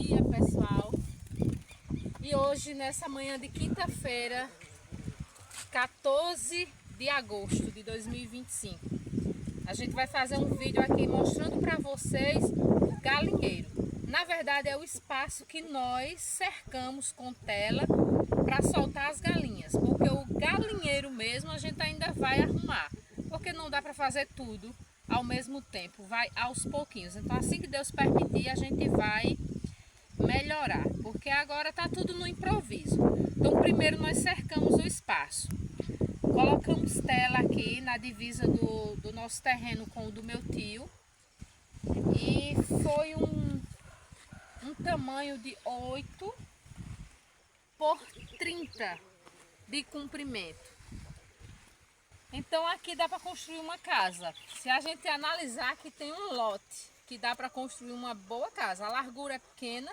dia, pessoal. E hoje, nessa manhã de quinta-feira, 14 de agosto de 2025, a gente vai fazer um vídeo aqui mostrando para vocês o galinheiro. Na verdade, é o espaço que nós cercamos com tela para soltar as galinhas, porque o galinheiro mesmo a gente ainda vai arrumar, porque não dá para fazer tudo ao mesmo tempo, vai aos pouquinhos. Então, assim que Deus permitir, a gente vai melhorar, porque agora está tudo no improviso. Então, primeiro nós cercamos o espaço, colocamos tela aqui na divisa do nosso terreno com o do meu tio, e foi um tamanho de 8 por 30 de comprimento. Então aqui dá para construir uma casa. Se a gente analisar, aqui tem um lote que dá para construir uma boa casa. A largura é pequena,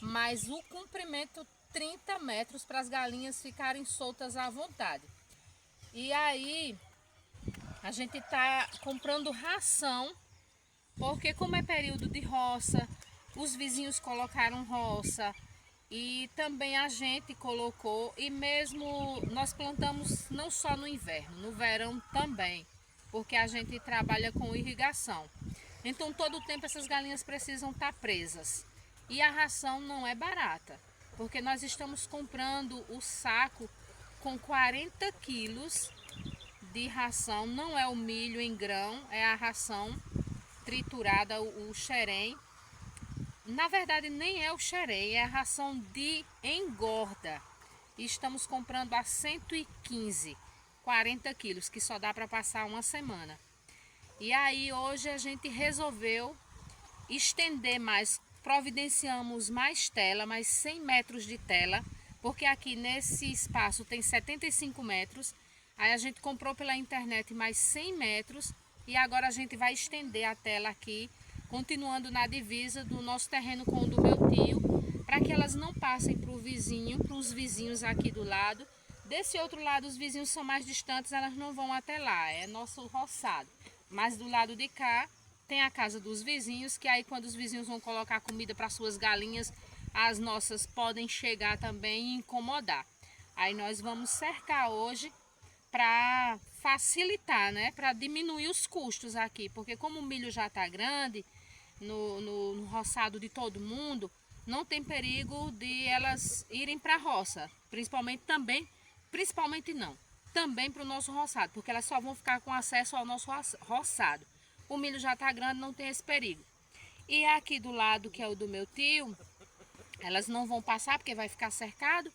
mas o comprimento 30 metros para as galinhas ficarem soltas à vontade. E aí a gente está comprando ração, porque como é período de roça, os vizinhos colocaram roça e também a gente colocou, e mesmo nós plantamos não só no inverno, no verão também, porque a gente trabalha com irrigação. Então todo o tempo essas galinhas precisam estar presas. E a ração não é barata, porque nós estamos comprando o saco com 40 quilos de ração. Não é o milho em grão, é a ração triturada, o xerém. Na verdade nem é o xerém, é a ração de engorda. E estamos comprando a 115, 40 quilos, que só dá para passar uma semana. E aí hoje a gente resolveu estender mais, providenciamos mais tela, mais 100 metros de tela, porque aqui nesse espaço tem 75 metros. Aí a gente comprou pela internet mais 100 metros e agora a gente vai estender a tela aqui, continuando na divisa do nosso terreno com o do meu tio, para que elas não passem para o vizinho, para os vizinhos aqui do lado. Desse outro lado os vizinhos são mais distantes, elas não vão até lá, é nosso roçado. Mas do lado de cá tem a casa dos vizinhos, que aí quando os vizinhos vão colocar comida para suas galinhas, as nossas podem chegar também e incomodar. Aí nós vamos cercar hoje para facilitar, né? Para diminuir os custos aqui, porque como o milho já está grande no roçado de todo mundo, não tem perigo de elas irem para a roça, principalmente também para o nosso roçado, porque elas só vão ficar com acesso ao nosso roçado. O milho já está grande, não tem esse perigo. E aqui do lado, que é o do meu tio, elas não vão passar porque vai ficar cercado,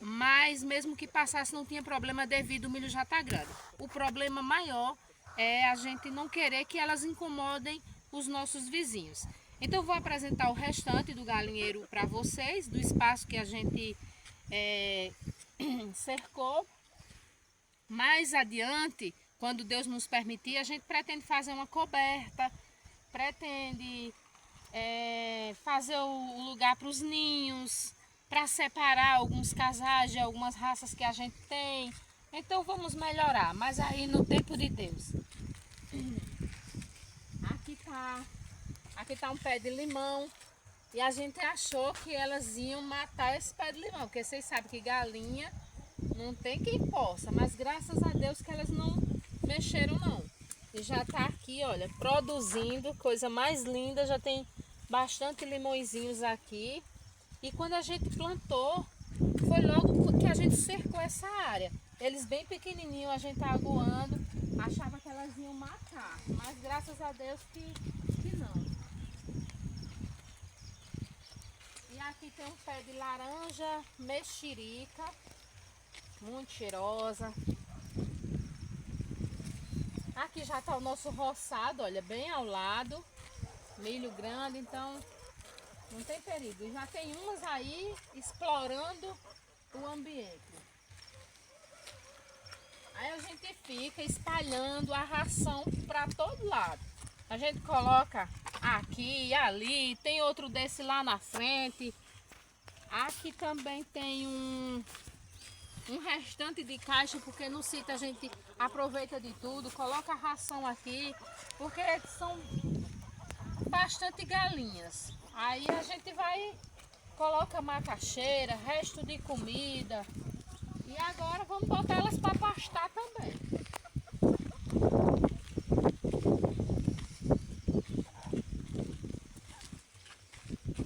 mas mesmo que passasse não tinha problema devido ao milho já está grande. O problema maior é a gente não querer que elas incomodem os nossos vizinhos. Então eu vou apresentar o restante do galinheiro para vocês, do espaço que a gente cercou. Mais adiante, quando Deus nos permitir, a gente pretende fazer uma coberta, pretende fazer o lugar para os ninhos, para separar alguns casais de algumas raças que a gente tem. Então vamos melhorar, mas aí no tempo de Deus. Aqui tá um pé de limão e a gente achou que elas iam matar esse pé de limão, porque vocês sabem que galinha não tem quem possa, mas graças a Deus que elas não mexeram não. E já tá aqui, olha, produzindo, coisa mais linda, já tem bastante limõezinhos aqui. E quando a gente plantou, foi logo que a gente cercou essa área. Eles bem pequenininhos, a gente aguando, achava que elas iam matar, mas graças a Deus que não. E aqui tem um pé de laranja mexerica, muito cheirosa. Aqui já está o nosso roçado, olha, bem ao lado, milho grande, então não tem perigo. E já tem umas aí explorando o ambiente. Aí a gente fica espalhando a ração para todo lado. A gente coloca aqui e ali, tem outro desse lá na frente. Aqui também tem um restante de caixa, porque no sítio a gente aproveita de tudo, coloca a ração aqui, porque são bastante galinhas. Aí a gente vai coloca macaxeira, resto de comida. E agora vamos botar elas para pastar também.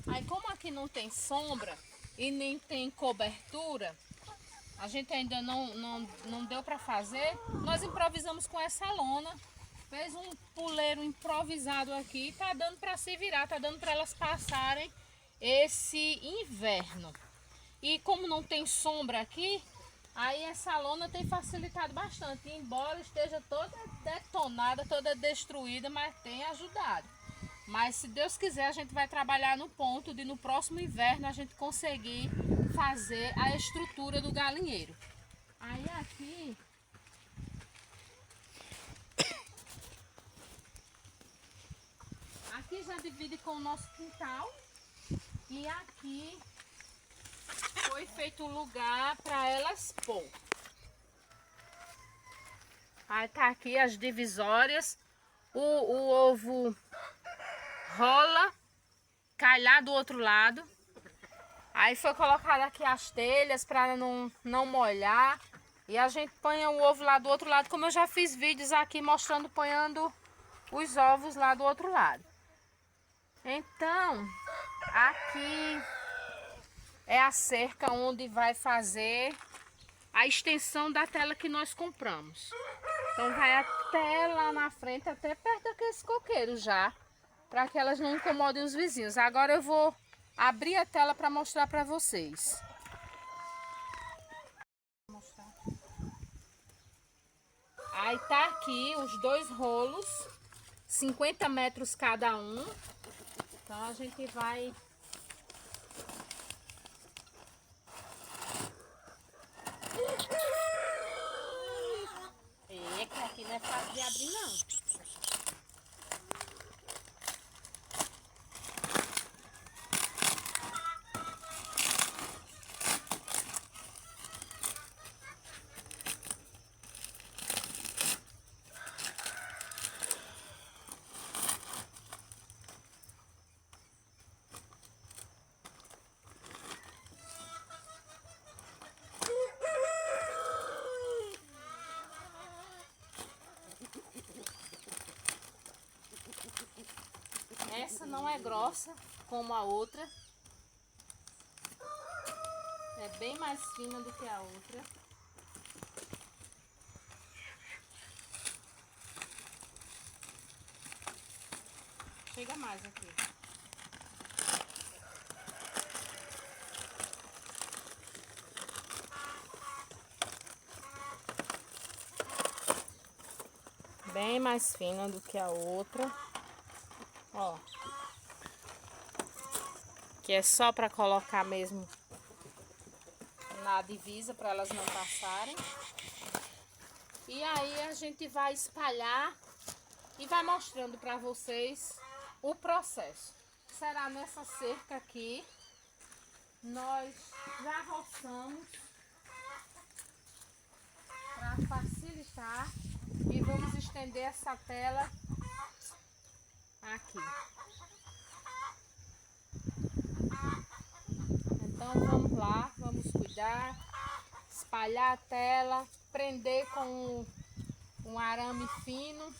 Aí como aqui não tem sombra e nem tem cobertura, a gente ainda não deu para fazer, nós improvisamos com essa lona. Fez um puleiro improvisado aqui, tá dando para se virar, tá dando para elas passarem esse inverno. E como não tem sombra aqui, aí essa lona tem facilitado bastante, embora esteja toda detonada, toda destruída, mas tem ajudado. Mas se Deus quiser, a gente vai trabalhar no ponto de no próximo inverno a gente conseguir fazer a estrutura do galinheiro. Aí aqui já divide com o nosso quintal e aqui foi feito um lugar para elas pôr. Aí tá aqui as divisórias, o ovo rola, cai lá do outro lado. Aí foi colocado aqui as telhas para não molhar. E a gente põe o ovo lá do outro lado, como eu já fiz vídeos aqui mostrando, ponhando os ovos lá do outro lado. Então, aqui é a cerca onde vai fazer a extensão da tela que nós compramos. Então vai até lá na frente, até perto daqueles coqueiros já, para que elas não incomodem os vizinhos. Agora eu vou abrir a tela para mostrar para vocês. Aí tá aqui os dois rolos, 50 metros cada um. Então a gente vai... É que aqui não é fácil de abrir não. Essa não é grossa como a outra. É bem mais fina do que a outra. Chega mais aqui. Bem mais fina do que a outra. Ó, que é só para colocar mesmo na divisa para elas não passarem. E aí a gente vai espalhar e vai mostrando para vocês o processo. Será nessa cerca aqui, nós já roçamos para facilitar e vamos estender essa tela aqui. Então vamos lá, vamos cuidar, espalhar a tela, prender com um arame fino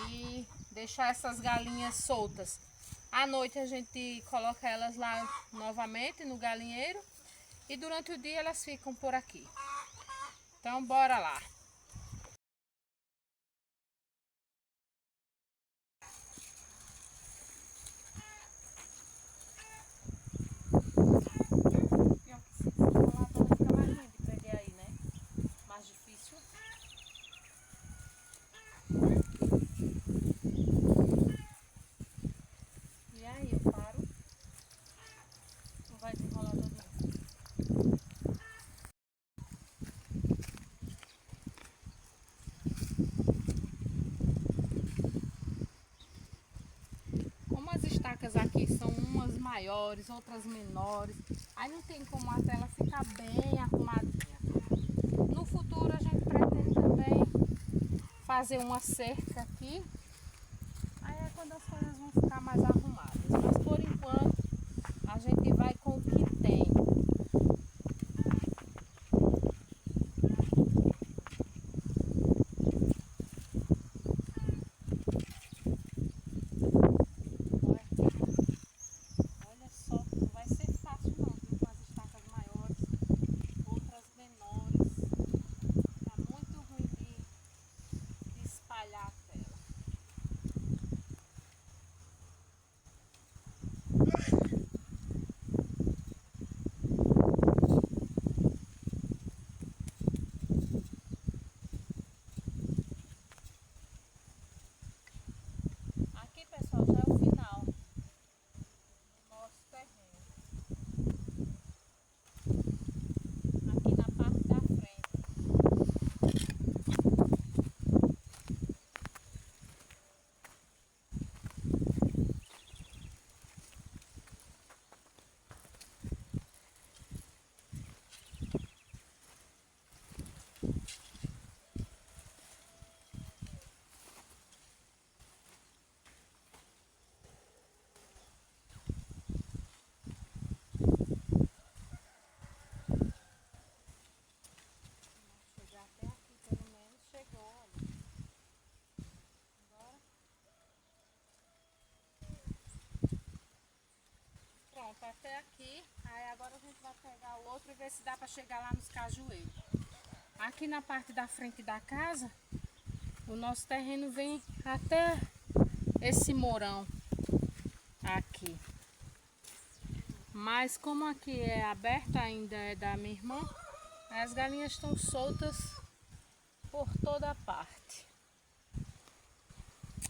e deixar essas galinhas soltas. À noite a gente coloca elas lá novamente no galinheiro e durante o dia elas ficam por aqui. Então bora lá. Estacas aqui são umas maiores, outras menores, aí não tem como a tela ficar bem arrumadinha. No futuro a gente pretende também fazer uma cerca aqui, aí é quando as coisas vão ficar mais arrumadas, mas por enquanto a gente tá até aqui. Aí agora a gente vai pegar o outro e ver se dá para chegar lá nos cajueiros. Aqui na parte da frente da casa, o nosso terreno vem até esse morão aqui. Mas como aqui é aberto ainda, é da minha irmã, as galinhas estão soltas por toda parte.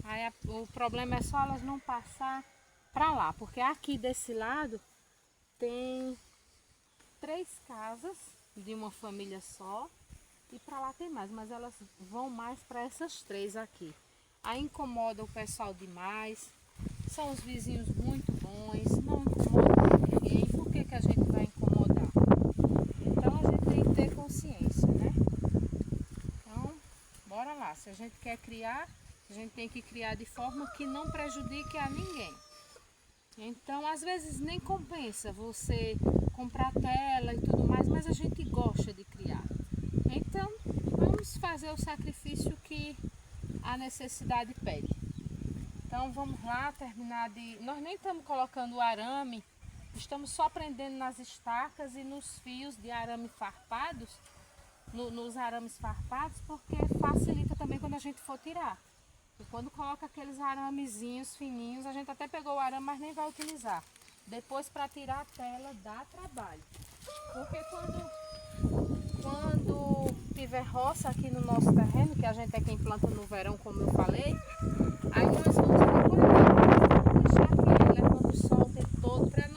Aí o problema é só elas não passar para lá, porque aqui desse lado tem 3 casas de uma família só e para lá tem mais, mas elas vão mais para essas 3 aqui. Aí incomoda o pessoal demais, são os vizinhos muito bons, não incomoda ninguém, por que que a gente vai incomodar? Então a gente tem que ter consciência, né? Então, bora lá, se a gente quer criar, a gente tem que criar de forma que não prejudique a ninguém. Então, às vezes nem compensa você comprar tela e tudo mais, mas a gente gosta de criar. Então, vamos fazer o sacrifício que a necessidade pede. Então, vamos lá terminar de... Nós nem estamos colocando o arame, estamos só prendendo nas estacas e nos fios de arame farpados, nos arames farpados, porque facilita também quando a gente for tirar. E quando coloca aqueles aramezinhos fininhos, a gente até pegou o arame, mas nem vai utilizar. Depois para tirar a tela dá trabalho. Porque quando tiver roça aqui no nosso terreno, que a gente é quem planta no verão, como eu falei, aí nós vamos deixar aqui levando o sol o tempo todo para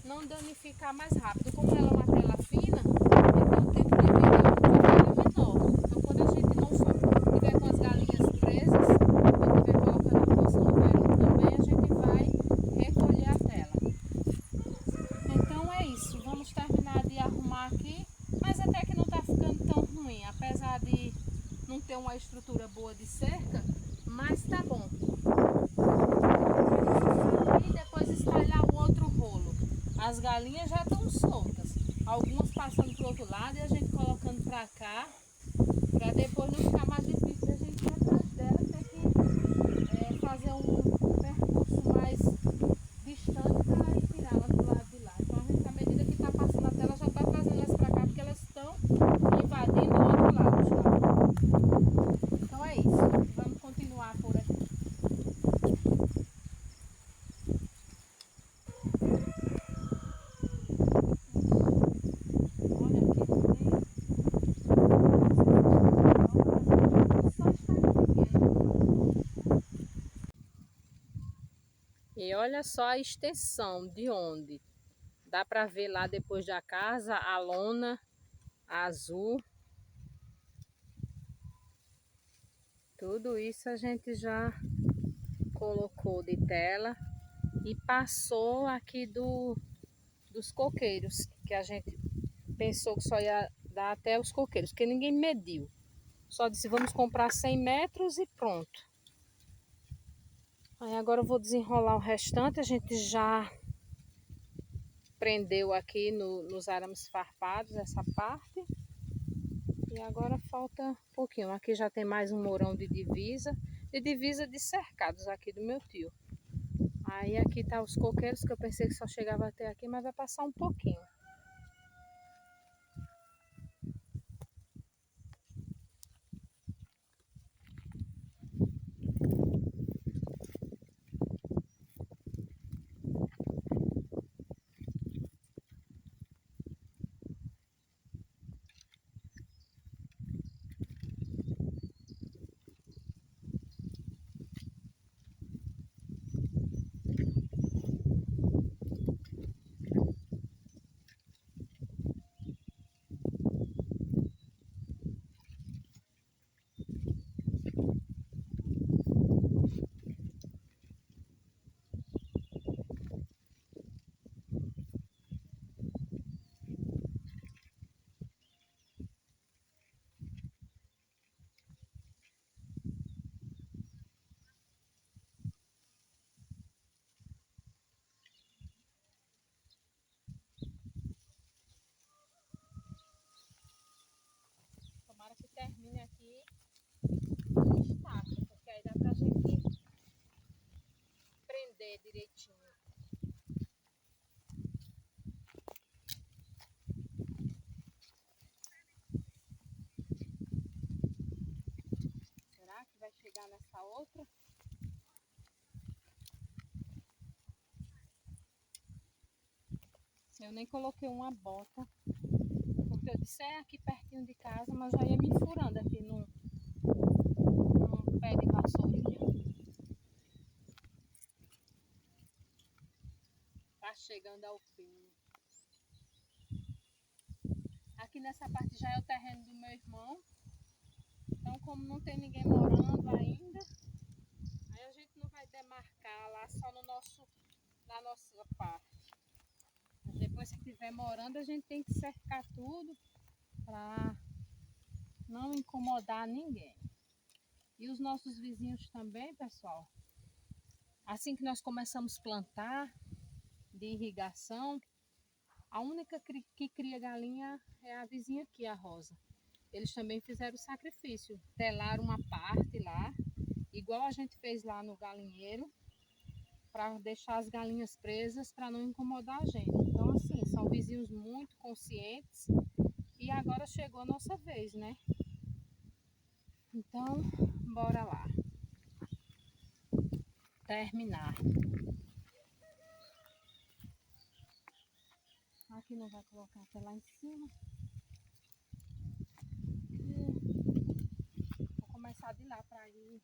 não danificar mais rápido. Como ela é uma tela fina, então o tempo de vida é menor. Então quando a gente não tiver com as galinhas presas, apesar de não ter uma estrutura boa de cerca, mas tá bom. E depois espalhar o outro rolo. As galinhas já estão soltas, algumas passando pro outro lado e a gente colocando pra cá, para depois não ficar mais difícil a gente ir atrás dela, ter que fazer um percurso mais distante para ir tirá-las do lado de lá. Então a gente, à medida que está passando a tela, já está trazendo elas para cá, porque elas estão invadindo o outro lado já. Então é isso, vamos continuar por aqui. Olha aqui também. Só está e olha só a extensão de onde dá para ver lá depois da casa a lona azul. Tudo isso a gente já colocou de tela e passou aqui dos coqueiros, que a gente pensou que só ia dar até os coqueiros, porque ninguém mediu. Só disse, vamos comprar 100 metros e pronto. Aí agora eu vou desenrolar o restante, a gente já prendeu aqui nos arames farpados essa parte. E agora falta um pouquinho. Aqui já tem mais um morão de divisa de cercados aqui do meu tio. Aí aqui tá os coqueiros, que eu pensei que só chegava até aqui, mas vai passar um pouquinho. Tomara que termine aqui em estaca, porque aí dá pra gente prender direitinho. Eu nem coloquei uma bota, porque eu disse é aqui pertinho de casa, mas já ia me furando aqui num pé de vassourinha. Tá chegando ao fim. Aqui nessa parte já é o terreno do meu irmão. Então, como não tem ninguém morando ainda, aí a gente não vai demarcar lá só na nossa parte. Depois que estiver morando, a gente tem que cercar tudo para não incomodar ninguém. E os nossos vizinhos também, pessoal. Assim que nós começamos a plantar de irrigação, a única que cria galinha é a vizinha aqui, a Rosa. Eles também fizeram o sacrifício, telaram uma parte lá, igual a gente fez lá no galinheiro, para deixar as galinhas presas, para não incomodar a gente. Então, assim, são vizinhos muito conscientes e agora chegou a nossa vez, né? Então, bora lá. Terminar. Aqui não vai colocar até lá em cima. Vou começar de lá para ir.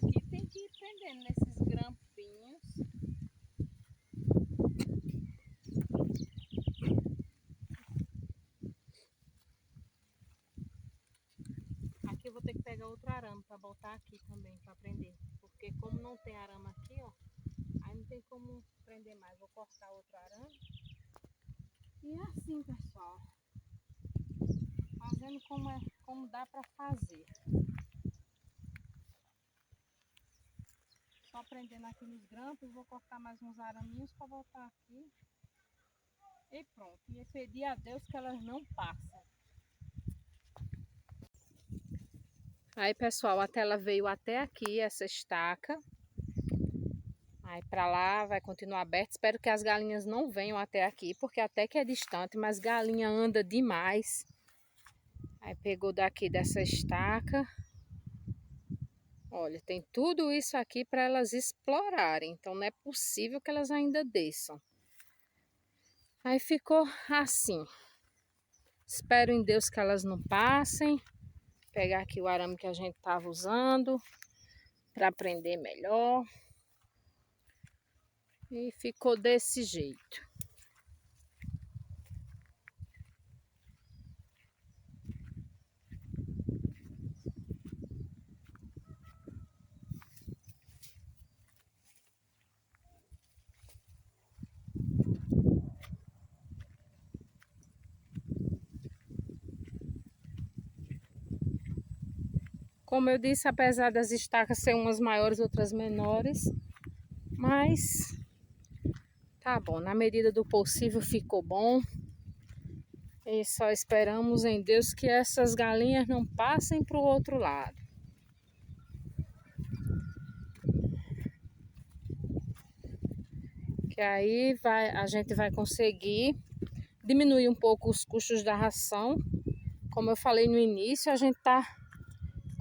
Aqui tem que ir prendendo nesses grampinhos. Aqui eu vou ter que pegar outro arame para botar aqui também, para prender. Porque como não tem arame aqui, ó, aí não tem como prender mais. Vou cortar outro arame. E é assim, pessoal. Fazendo como dá para fazer. Só prendendo aqui nos grampos, vou cortar mais uns araminhos para botar aqui. E pronto. E pedir a Deus que elas não passem. Aí, pessoal, a tela veio até aqui, essa estaca. Aí para lá vai continuar aberto. Espero que as galinhas não venham até aqui, porque até que é distante, mas galinha anda demais. Aí pegou daqui dessa estaca. Olha, tem tudo isso aqui para elas explorarem. Então não é possível que elas ainda desçam. Aí ficou assim. Espero em Deus que elas não passem. Pegar aqui o arame que a gente estava usando para prender melhor. E ficou desse jeito. Como eu disse, apesar das estacas ser umas maiores, outras menores, mas tá bom, na medida do possível ficou bom. E só esperamos em Deus que essas galinhas não passem para o outro lado. Que aí a gente vai conseguir diminuir um pouco os custos da ração. Como eu falei no início, a gente tá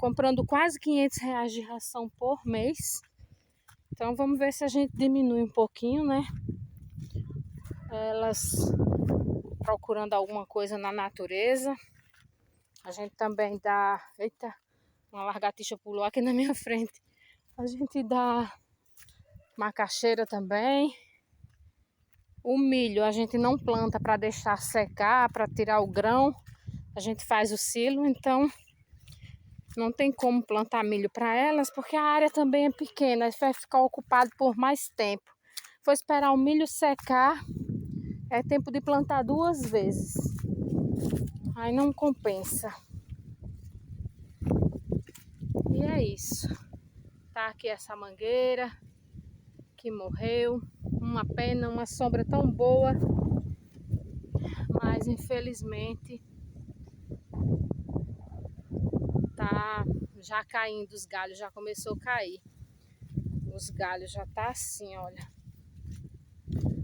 comprando quase R$500 de ração por mês. Então vamos ver se a gente diminui um pouquinho, né? Elas procurando alguma coisa na natureza. A gente também dá... Eita, uma lagartixa pulou aqui na minha frente. A gente dá macaxeira também. O milho a gente não planta para deixar secar, para tirar o grão. A gente faz o silo, então não tem como plantar milho para elas, porque a área também é pequena, vai ficar ocupado por mais tempo. Vou esperar o milho secar, é tempo de plantar 2 vezes. Aí não compensa. E é isso. Tá aqui essa mangueira que morreu. Uma pena, uma sombra tão boa, mas infelizmente tá já caindo os galhos, já começou a cair. Os galhos já tá assim, olha.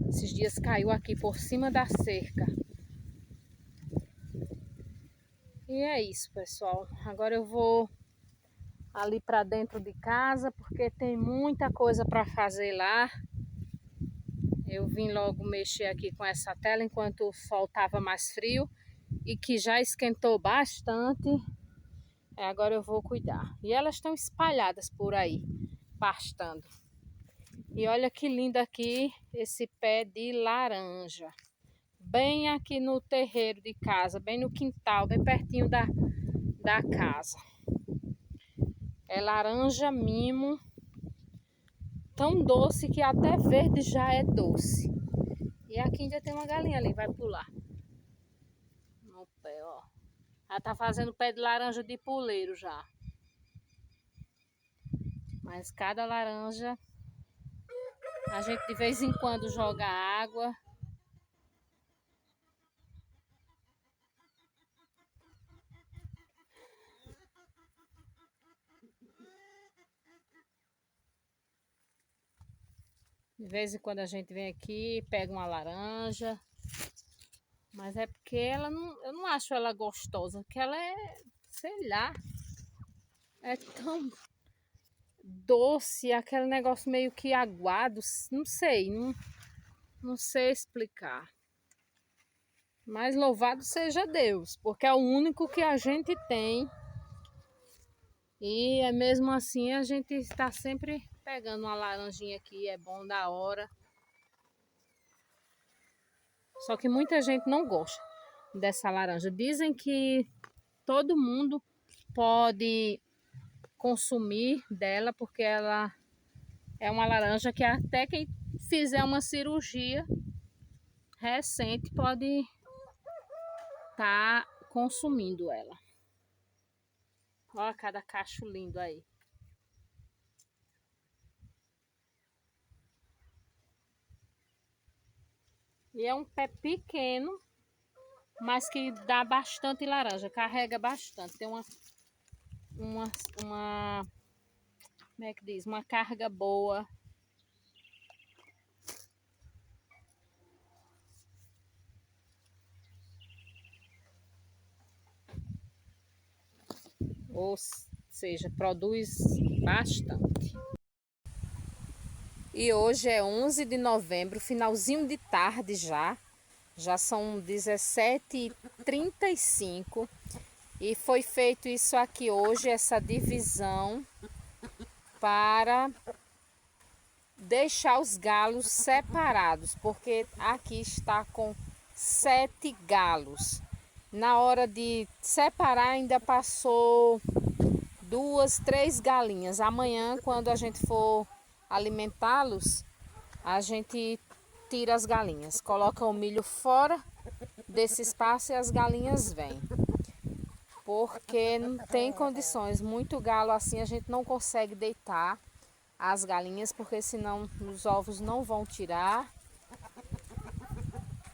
Esses dias caiu aqui por cima da cerca. E é isso, pessoal. Agora eu vou ali para dentro de casa, porque tem muita coisa para fazer lá. Eu vim logo mexer aqui com essa tela enquanto o sol estava mais frio e que já esquentou bastante. Agora eu vou cuidar. E elas estão espalhadas por aí, pastando. E olha que lindo aqui esse pé de laranja. Bem aqui no terreiro de casa, bem no quintal, bem pertinho da casa. É laranja mimo, tão doce que até verde já é doce. E aqui ainda tem uma galinha ali, vai pular. No pé, ó. Ela tá fazendo pé de laranja de puleiro já. Mas cada laranja, a gente de vez em quando joga água. De vez em quando a gente vem aqui, pega uma laranja. Mas é porque ela não, eu não acho ela gostosa, porque ela é, sei lá, é tão doce, aquele negócio meio que aguado, não sei, não sei explicar. Mas louvado seja Deus, porque é o único que a gente tem. E é mesmo assim a gente está sempre pegando uma laranjinha aqui, é bom da hora. Só que muita gente não gosta dessa laranja. Dizem que todo mundo pode consumir dela, porque ela é uma laranja que até quem fizer uma cirurgia recente pode estar consumindo ela. Olha cada cacho lindo aí. E é um pé pequeno, mas que dá bastante laranja, carrega bastante. Tem uma como é que diz? Uma carga boa. Ou seja, produz bastante. E hoje é 11 de novembro, finalzinho de tarde já. Já são 17h35 e foi feito isso aqui hoje, essa divisão, para deixar os galos separados, porque aqui está com 7 galos. Na hora de separar ainda passou 2, 3 galinhas. Amanhã, quando a gente for alimentá-los, a gente tira as galinhas, coloca o milho fora desse espaço e as galinhas vêm. Porque não tem condições, muito galo assim a gente não consegue deitar as galinhas, porque senão os ovos não vão tirar.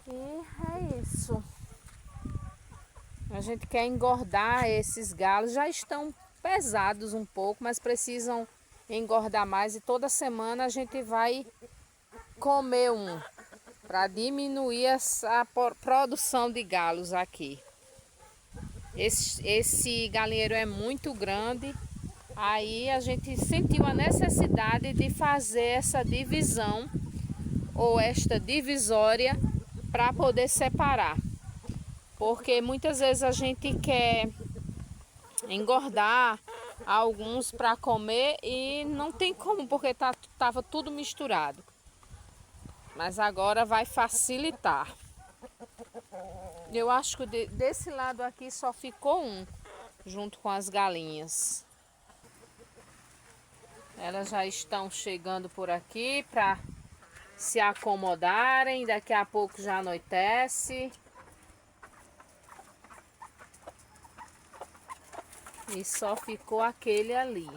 E é isso. A gente quer engordar esses galos, já estão pesados um pouco, mas precisam engordar mais, e toda semana a gente vai comer um para diminuir essa produção de galos aqui. Esse galinheiro é muito grande, aí a gente sentiu a necessidade de fazer essa divisão ou esta divisória para poder separar. Porque muitas vezes a gente quer engordar alguns para comer e não tem como, porque tava tudo misturado. Mas agora vai facilitar. Eu acho que desse lado aqui só ficou um, junto com as galinhas. Elas já estão chegando por aqui para se acomodarem. Daqui a pouco já anoitece. E só ficou aquele ali.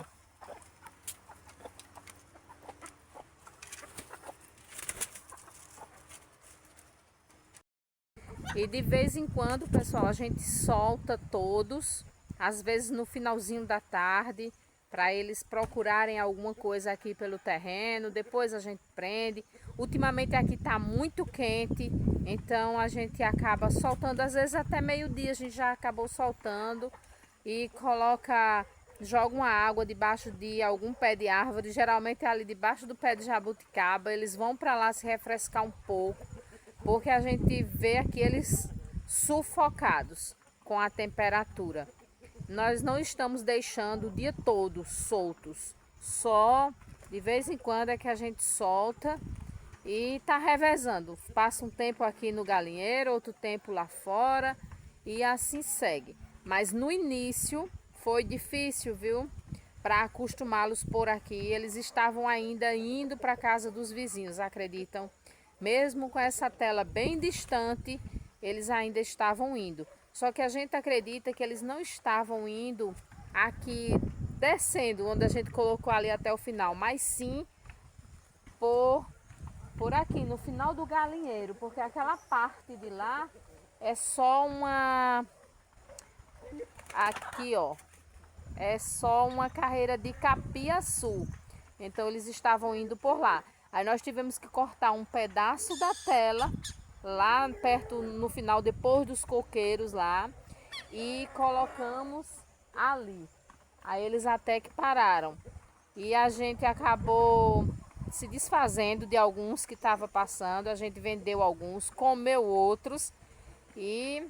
E de vez em quando, pessoal, a gente solta todos, às vezes no finalzinho da tarde, para eles procurarem alguma coisa aqui pelo terreno, depois a gente prende. Ultimamente aqui está muito quente, então a gente acaba soltando, às vezes até meio-dia a gente já acabou soltando e joga uma água debaixo de algum pé de árvore, geralmente é ali debaixo do pé de jabuticaba, eles vão para lá se refrescar um pouco, porque a gente vê aqui eles sufocados com a temperatura. Nós não estamos deixando o dia todo soltos, só de vez em quando é que a gente solta e tá revezando. Passa um tempo aqui no galinheiro, outro tempo lá fora e assim segue. Mas no início foi difícil, viu? Para acostumá-los por aqui. Eles estavam ainda indo para a casa dos vizinhos, acreditam? Mesmo com essa tela bem distante, eles ainda estavam indo. Só que a gente acredita que eles não estavam indo aqui descendo, onde a gente colocou ali até o final, mas sim por aqui, no final do galinheiro, porque aquela parte de lá é só uma... Aqui, ó, é só uma carreira de capiaçu. Então eles estavam indo por lá. Aí nós tivemos que cortar um pedaço da tela lá perto, no final, depois dos coqueiros lá, e colocamos ali. Aí eles até que pararam. E a gente acabou se desfazendo de alguns que estava passando. A gente vendeu alguns, comeu outros e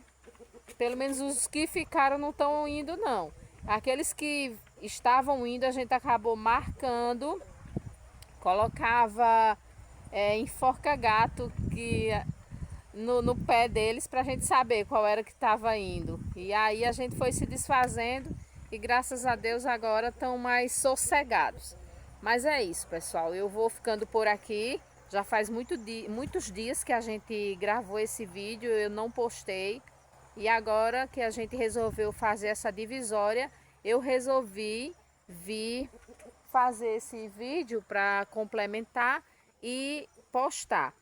pelo menos os que ficaram não estão indo não. Aqueles que estavam indo a gente acabou marcando, colocava enforca gato que no pé deles para a gente saber qual era que estava indo. E aí a gente foi se desfazendo e graças a Deus agora estão mais sossegados. Mas é isso, pessoal. Eu vou ficando por aqui. Já faz muitos dias que a gente gravou esse vídeo, eu não postei. E agora que a gente resolveu fazer essa divisória, eu resolvi vir fazer esse vídeo para complementar e postar.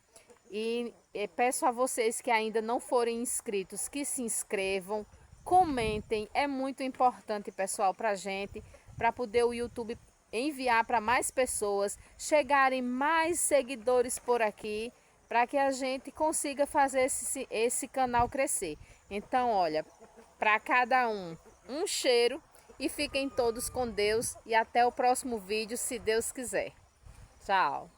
E peço a vocês que ainda não forem inscritos, que se inscrevam, comentem. É muito importante, pessoal, para a gente, para poder o YouTube enviar para mais pessoas, chegarem mais seguidores por aqui, para que a gente consiga fazer esse canal crescer. Então, olha, para cada um cheiro e fiquem todos com Deus e até o próximo vídeo, se Deus quiser. Tchau!